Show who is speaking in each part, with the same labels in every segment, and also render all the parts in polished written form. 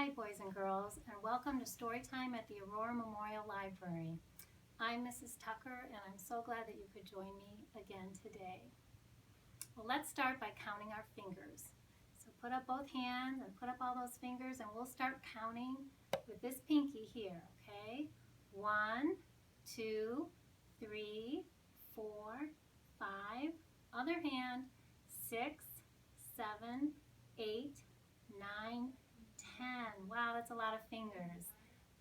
Speaker 1: Hi boys and girls, and welcome to Storytime at the Aurora Memorial Library. I'm Mrs. Tucker, and I'm so glad that you could join me again today. Well, let's start by counting our fingers. So put up both hands and put up all those fingers, and we'll start counting with this pinky here, okay? 1, 2, 3, 4, 5, other hand, 6, 7, 8, 9, 10. Wow, that's a lot of fingers.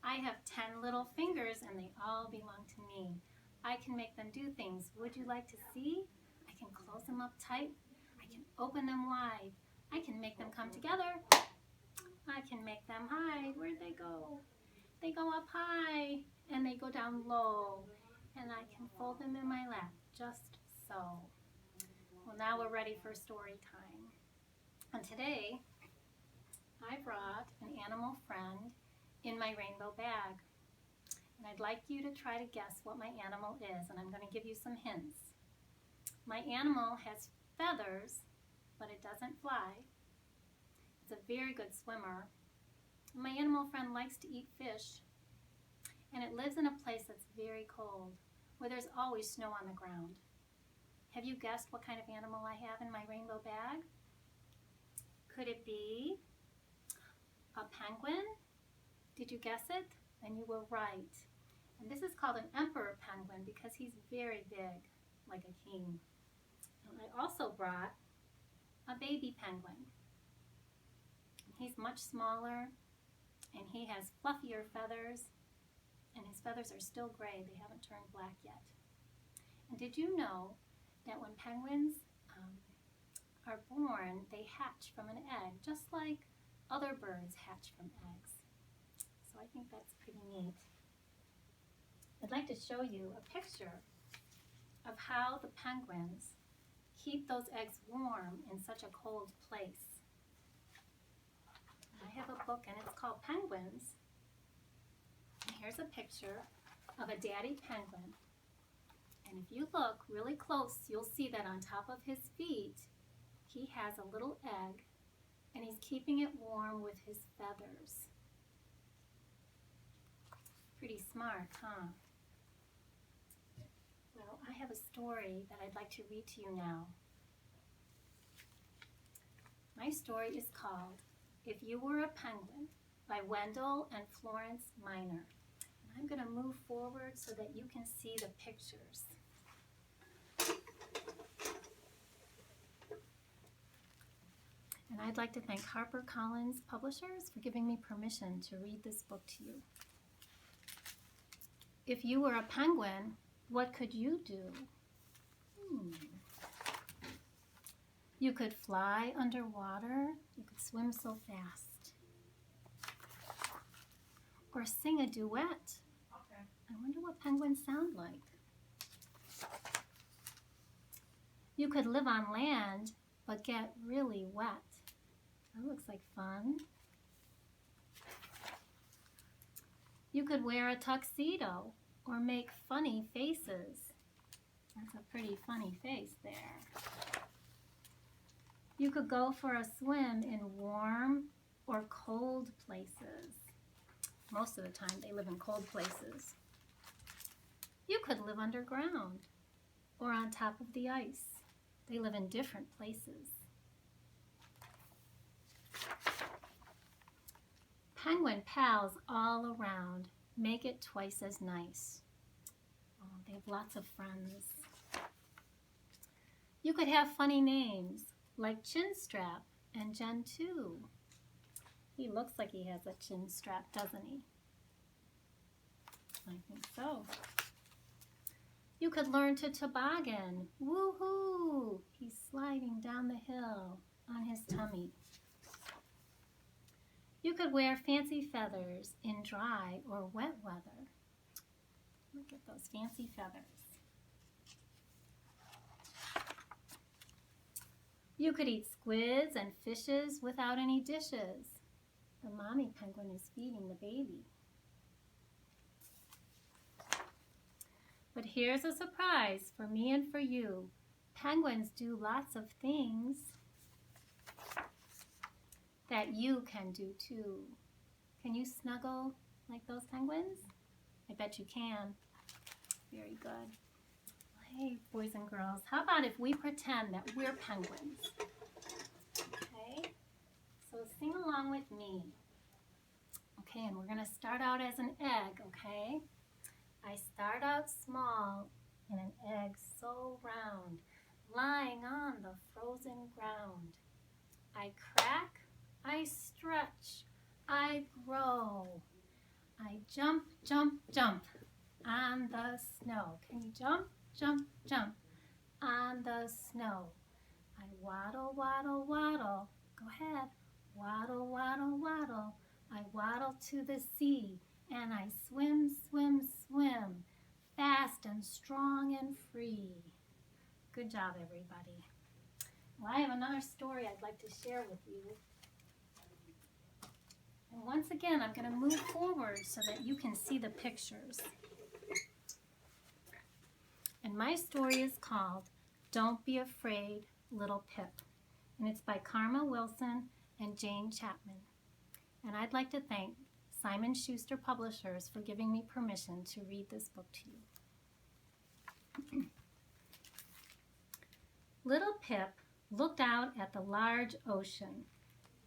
Speaker 1: I have 10 little fingers and they all belong to me. I can make them do things. Would you like to see? I can close them up tight. I can open them wide. I can make them come together. I can make them hide. Where'd they go? They go up high and they go down low. And I can fold them in my lap, just so. Well, now we're ready for story time. And today, I brought an animal friend in my rainbow bag. And I'd like you to try to guess what my animal is, and I'm going to give you some hints. My animal has feathers, but it doesn't fly. It's a very good swimmer. My animal friend likes to eat fish, and it lives in a place that's very cold, where there's always snow on the ground. Have you guessed what kind of animal I have in my rainbow bag? Could it be a penguin? Did you guess it? Then you were right. And this is called an emperor penguin because he's very big, like a king. And I also brought a baby penguin. He's much smaller and he has fluffier feathers, and his feathers are still gray. They haven't turned black yet. And did you know that when penguins are born, they hatch from an egg, just like other birds hatch from eggs. So I think that's pretty neat. I'd like to show you a picture of how the penguins keep those eggs warm in such a cold place. I have a book and it's called Penguins. And here's a picture of a daddy penguin. And if you look really close, you'll see that on top of his feet, he has a little egg, and he's keeping it warm with his feathers. Pretty smart, huh? Well, I have a story that I'd like to read to you now. My story is called If You Were a Penguin by Wendell and Florence Minor. And I'm going to move forward so that you can see the pictures. And I'd like to thank Harper Publishers for giving me permission to read this book to you. If you were a penguin, what could you do? You could fly underwater. You could swim so fast. Or sing a duet. Okay. I wonder what penguins sound like. You could live on land, but get really wet. That looks like fun. You could wear a tuxedo or make funny faces. That's a pretty funny face there. You could go for a swim in warm or cold places. Most of the time they live in cold places. You could live underground or on top of the ice. They live in different places. Penguin pals all around. Make it twice as nice. Oh, they have lots of friends. You could have funny names like Chinstrap and Gen 2. He looks like he has a chin strap, doesn't he? I think so. You could learn to toboggan. Woohoo! He's sliding down the hill on his tummy. You could wear fancy feathers in dry or wet weather. Look at those fancy feathers. You could eat squids and fishes without any dishes. The mommy penguin is feeding the baby. But here's a surprise for me and for you. Penguins do lots of things that you can do too. Can you snuggle like those penguins? I bet you can. Very good. Hey, boys and girls, how about if we pretend that we're penguins? Okay, so sing along with me. Okay, and we're going to start out as an egg, okay? I start out small in an egg so round, lying on the frozen ground. I crack, I stretch, I grow. I jump, jump, jump on the snow. Can you jump, jump, jump on the snow? I waddle, waddle, waddle. Go ahead. Waddle, waddle, waddle. I waddle to the sea, and I swim, swim, swim, fast and strong and free. Good job, everybody. Well, I have another story I'd like to share with you. And once again, I'm going to move forward so that you can see the pictures. And my story is called Don't Be Afraid, Little Pip. And it's by Karma Wilson and Jane Chapman. And I'd like to thank Simon Schuster Publishers for giving me permission to read this book to you. Little Pip looked out at the large ocean.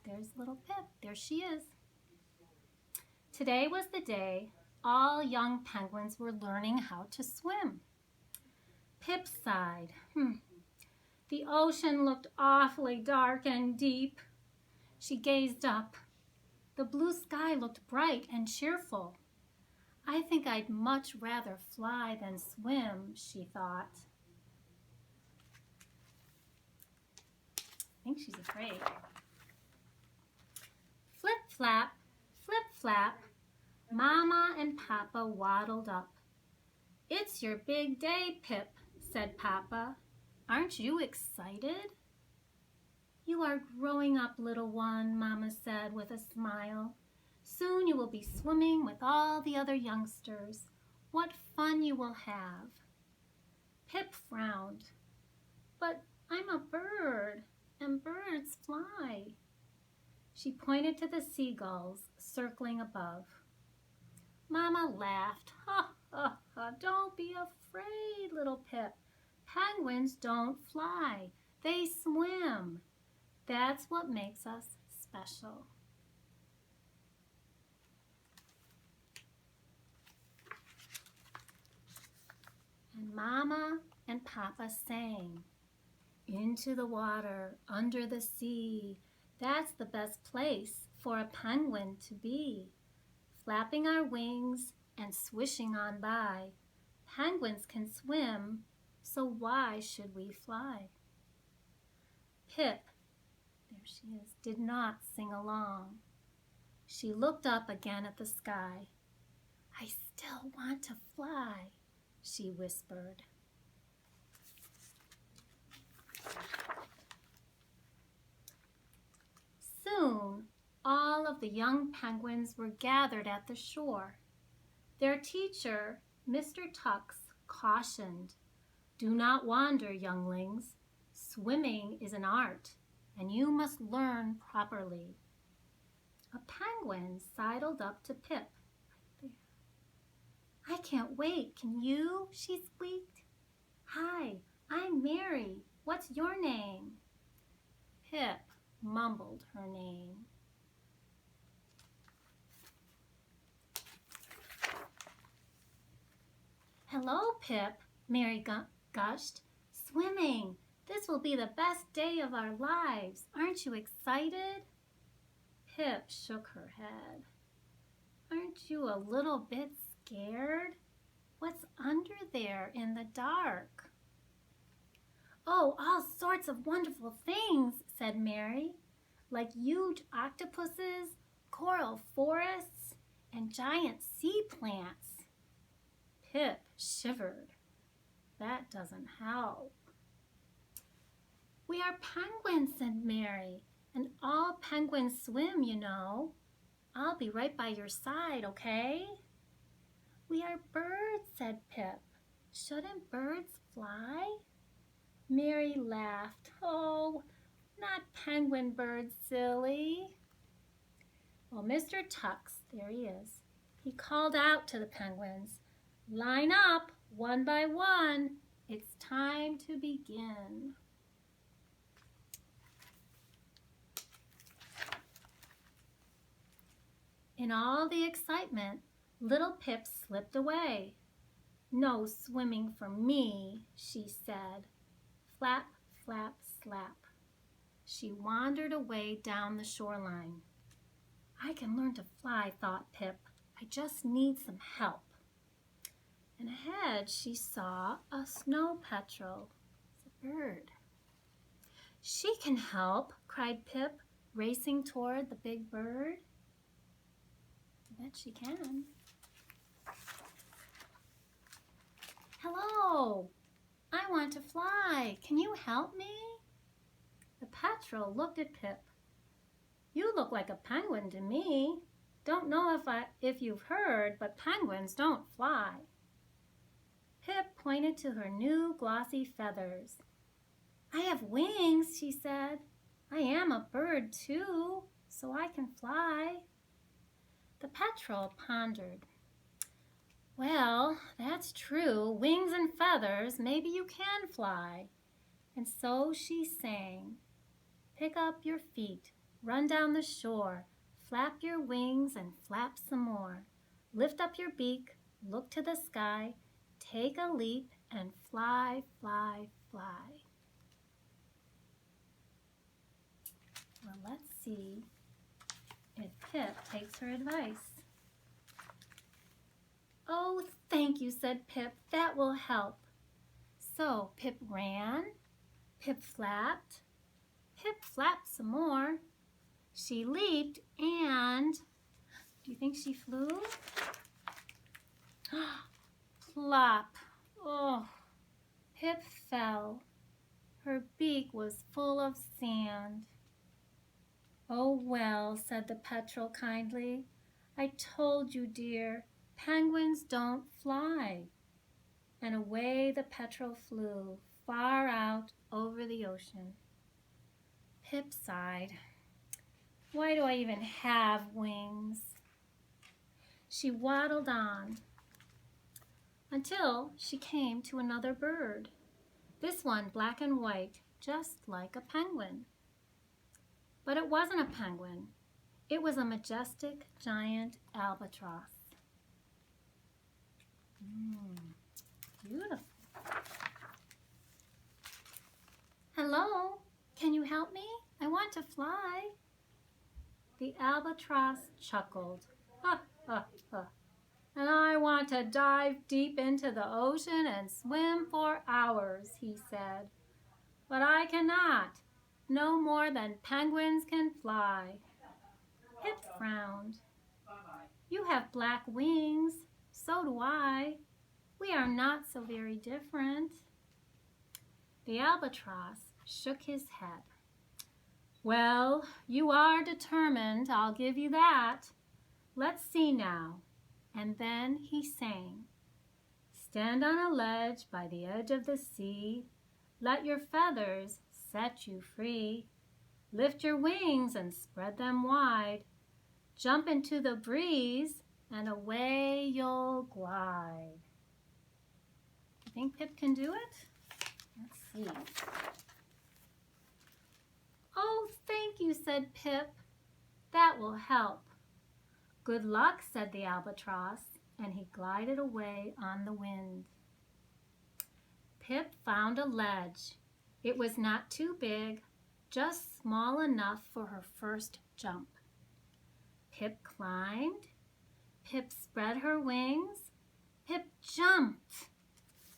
Speaker 1: There's little Pip. There she is. Today was the day all young penguins were learning how to swim. Pip sighed. The ocean looked awfully dark and deep. She gazed up. The blue sky looked bright and cheerful. I think I'd much rather fly than swim, she thought. I think she's afraid. Flip, flap, Mama and Papa waddled up. It's your big day, Pip, said Papa. Aren't you excited? You are growing up, little one, Mama said with a smile. Soon you will be swimming with all the other youngsters. What fun you will have. Pip frowned. But I'm a bird, and birds fly. She pointed to the seagulls circling above. Mama laughed. Ha, ha, ha. Don't be afraid, little Pip. Penguins don't fly. They swim. That's what makes us special. And Mama and Papa sang. Into the water, under the sea, that's the best place for a penguin to be. Flapping our wings and swishing on by, penguins can swim, so why should we fly? Pip, there she is, did not sing along. She looked up again at the sky. I still want to fly, she whispered. Soon, all of the young penguins were gathered at the shore. Their teacher, Mr. Tux, cautioned, "Do not wander, younglings. Swimming is an art, and you must learn properly." A penguin sidled up to Pip. Right there. "I can't wait, can you?" she squeaked. "Hi, I'm Mary. What's your name?" Pip mumbled her name. "Hello, Pip," Mary gushed. "Swimming! This will be the best day of our lives. Aren't you excited?" Pip shook her head. "Aren't you a little bit scared? What's under there in the dark?" "Oh, all sorts of wonderful things," said Mary, "like huge octopuses, coral forests, and giant sea plants." Pip shivered. That doesn't help. "We are penguins," said Mary, "and all penguins swim, you know. I'll be right by your side, okay?" "We are birds," said Pip. "Shouldn't birds fly?" Mary laughed. "Oh, not penguin birds, silly." Well, Mr. Tux, there he is, he called out to the penguins, "Line up, one by one. It's time to begin." In all the excitement, little Pip slipped away. "No swimming for me," she said. Flap, flap, slap. She wandered away down the shoreline. "I can learn to fly," thought Pip. "I just need some help." And ahead she saw a snow petrel. It's a bird. "She can help," cried Pip, racing toward the big bird. I bet she can. "Hello, I want to fly. Can you help me?" The petrel looked at Pip. "You look like a penguin to me. Don't know if you've heard, but penguins don't fly." Pip pointed to her new glossy feathers. "I have wings," she said. "I am a bird too, so I can fly." The petrel pondered. "Well, that's true. Wings and feathers, maybe you can fly." And so she sang, "Pick up your feet, run down the shore, flap your wings and flap some more. Lift up your beak, look to the sky, take a leap and fly, fly, fly." Well, let's see if Pip takes her advice. "Oh, thank you," said Pip. "That will help." So Pip ran, Pip flapped some more. She leaped and, do you think she flew? Plop! Oh, Pip fell. Her beak was full of sand. "Oh well," said the petrel kindly. "I told you, dear, penguins don't fly." And away the petrel flew, far out over the ocean. Pip sighed. "Why do I even have wings?" She waddled on until she came to another bird. This one black and white, just like a penguin. But it wasn't a penguin. It was a majestic giant albatross. Beautiful. "Hello, can you help me? I want to fly." The albatross chuckled. "Ha, ha, ha. And I want to dive deep into the ocean and swim for hours," he said. "But I cannot, no more than penguins can fly." Pip frowned. "You have black wings, so do I. We are not so very different." The albatross shook his head. "Well, you are determined, I'll give you that. Let's see now." And then he sang, "Stand on a ledge by the edge of the sea. Let your feathers set you free. Lift your wings and spread them wide. Jump into the breeze and away you'll glide." You think Pip can do it? Let's see. "Oh, thank you," said Pip. "That will help." "Good luck," said the albatross, and he glided away on the wind. Pip found a ledge. It was not too big, just small enough for her first jump. Pip climbed. Pip spread her wings. Pip jumped.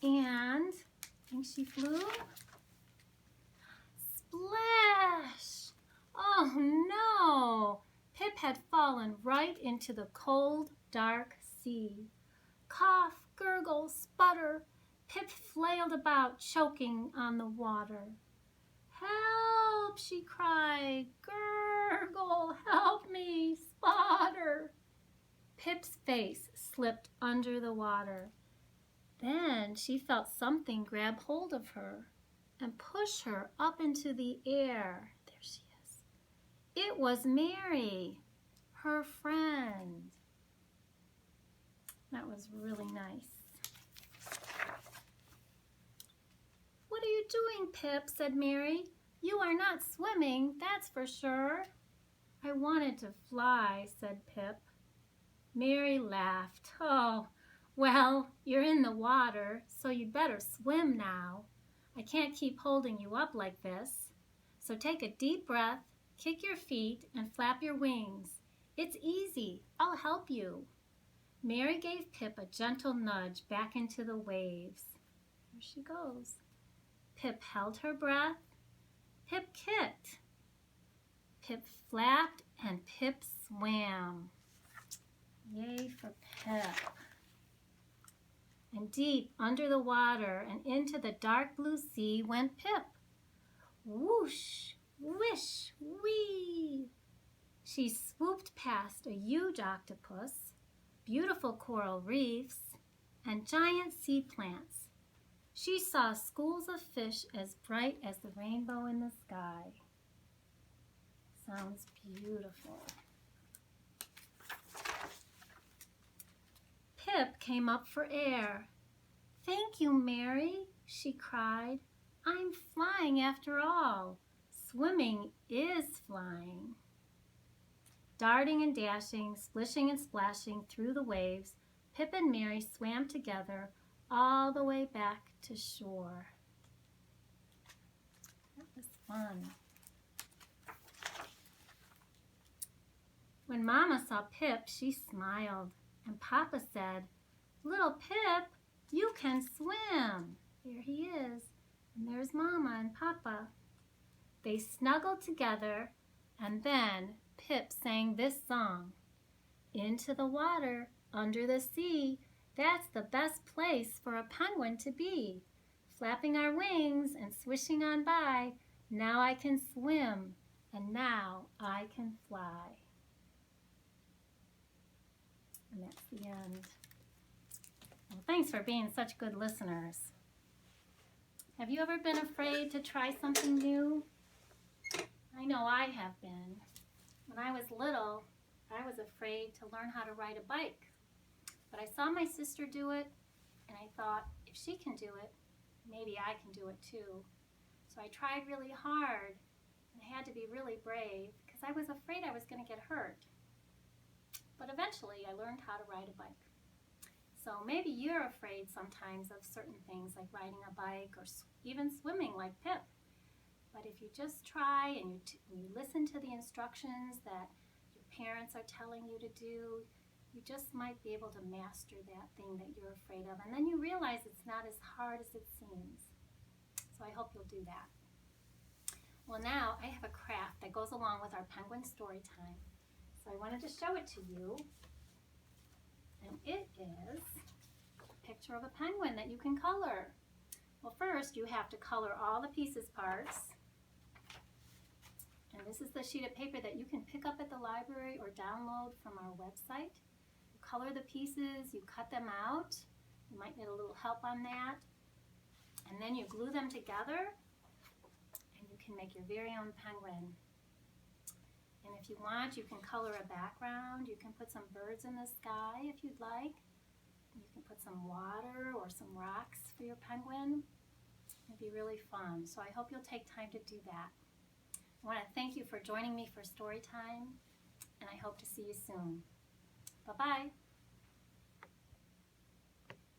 Speaker 1: And, think she flew? Splash! Oh no! Pip had fallen right into the cold, dark sea. Cough, gurgle, sputter. Pip flailed about, choking on the water. "Help!" she cried. "Gurgle! Help me! Sputter!" Pip's face slipped under the water. Then she felt something grab hold of her and push her up into the air. There she is. It was Mary, her friend. was really nice. "What are you doing, Pip?" said Mary. "You are not swimming, that's for sure." "I wanted to fly," said Pip. Mary laughed. "Oh, well, you're in the water, so you'd better swim now. I can't keep holding you up like this. So take a deep breath, kick your feet, and flap your wings. It's easy. I'll help you." Mary gave Pip a gentle nudge back into the waves. Here she goes. Pip held her breath. Pip kicked. Pip flapped, and Pip swam. Yay for Pip. And deep under the water and into the dark blue sea went Pip. Whoosh, whish, whee! She swooped past a huge octopus, beautiful coral reefs, and giant sea plants. She saw schools of fish as bright as the rainbow in the sky. Sounds beautiful. Pip came up for air. "Thank you, Mary," she cried. "I'm flying after all. Swimming is flying." Darting and dashing, splishing and splashing through the waves, Pip and Mary swam together all the way back to shore. That was fun. When Mama saw Pip, she smiled, and Papa said, "Little Pip, you can swim." There he is, and there's Mama and Papa. They snuggled together, and then Pip sang this song. "Into the water, under the sea, that's the best place for a penguin to be. Flapping our wings and swishing on by, now I can swim, and now I can fly." And that's the end. Well, thanks for being such good listeners. Have you ever been afraid to try something new? I know I have been. When I was little, I was afraid to learn how to ride a bike. But I saw my sister do it, and I thought, if she can do it, maybe I can do it too. So I tried really hard, and I had to be really brave because I was afraid I was going to get hurt. But eventually, I learned how to ride a bike. So maybe you're afraid sometimes of certain things like riding a bike or even swimming like Pip. But if you just try and you listen to the instructions that your parents are telling you to do, you just might be able to master that thing that you're afraid of. And then you realize it's not as hard as it seems. So I hope you'll do that. Well, now I have a craft that goes along with our penguin story time. So I wanted to show it to you. And it is a picture of a penguin that you can color. Well, first you have to color all the pieces parts. And this is the sheet of paper that you can pick up at the library or download from our website. You color the pieces, you cut them out. You might need a little help on that. And then you glue them together and you can make your very own penguin. And if you want, you can color a background. You can put some birds in the sky if you'd like. You can put some water or some rocks for your penguin. It'd be really fun. So I hope you'll take time to do that. I want to thank you for joining me for Storytime, and I hope to see you soon. Bye-bye.